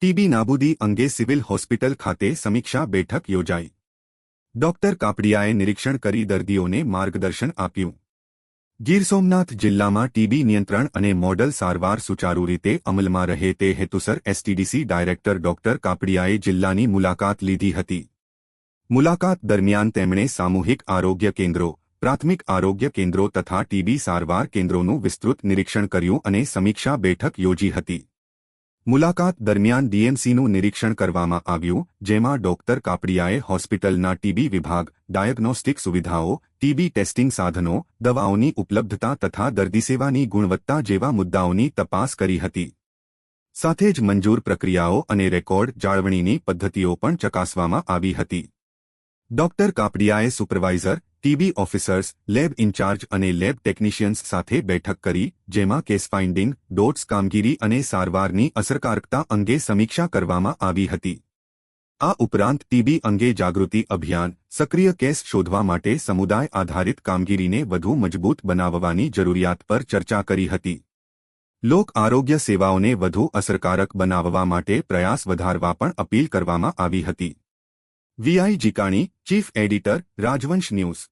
TB નાબૂદી અંગે civil hospital ખાતે સમીક્ષા બેઠક યોજાઈ। ડોક્ટર કાપડિયાએ નિરીક્ષણ કરી દર્દીઓને માર્ગદર્શન આપ્યું। ગીર સોમનાથ જિલ્લામાં ટીબી નિયંત્રણ અને મોડલ સારવાર સુચારૂ રીતે અમલમાં રહે તે હેતુસર એસટીડીસી ડાયરેક્ટર ડોક્ટર કાપડિયાએ જિલ્લાની મુલાકાત લીધી હતી। મુલાકાત દરમિયાન તેમણે સામૂહિક આરોગ્ય કેન્દ્રો, પ્રાથમિક આરોગ્ય કેન્દ્રો તથા ટીબી સારવાર કેન્દ્રોનું વિસ્તૃત નિરીક્ષણ કર્યું અને સમીક્ષા બેઠક યોજી હતી। મુલાકાત દરમિયાન ડીએમસીનું નિરીક્ષણ કરવામાં આવ્યું, જેમાં ડોક્ટર કાપડિયાએ હોસ્પિટલના ટીબી વિભાગ, ડાયગ્નોસ્ટિક સુવિધાઓ, ટીબી ટેસ્ટિંગ સાધનો, દવાઓની ઉપલબ્ધતા તથા દર્દી સેવાની ગુણવત્તા જેવા મુદ્દાઓની તપાસ કરી હતી। સાથે જ મંજૂર પ્રક્રિયાઓ અને રેકોર્ડ જાળવણીની પદ્ધતિઓ પણ ચકાસવામાં આવી હતી। ડોક્ટર કાપડિયાએ supervisor, TB officers, lab incharge અને લેબ ટેકનિશિયન્સ સાથે બેઠક કરી, જેમાં કેસ ફાઇન્ડિંગ, ડોટ્સ કામગીરી અને સારવારની અસરકારકતા અંગે સમીક્ષા કરવામાં આવી હતી। આ ઉપરાંત ટીબી અંગે જાગૃતિ અભિયાન, સક્રિય કેસ શોધવા માટે સમુદાય આધારિત કામગીરીને વધુ મજબૂત બનાવવાની જરૂરિયાત પર ચર્ચા કરી હતી। લોક આરોગ્ય સેવાઓને વધુ અસરકારક બનાવવા માટે પ્રયાસ વધારવા પણ અપીલ કરવામાં આવી હતી। V I Jikani, chief editor, Rajvansh news.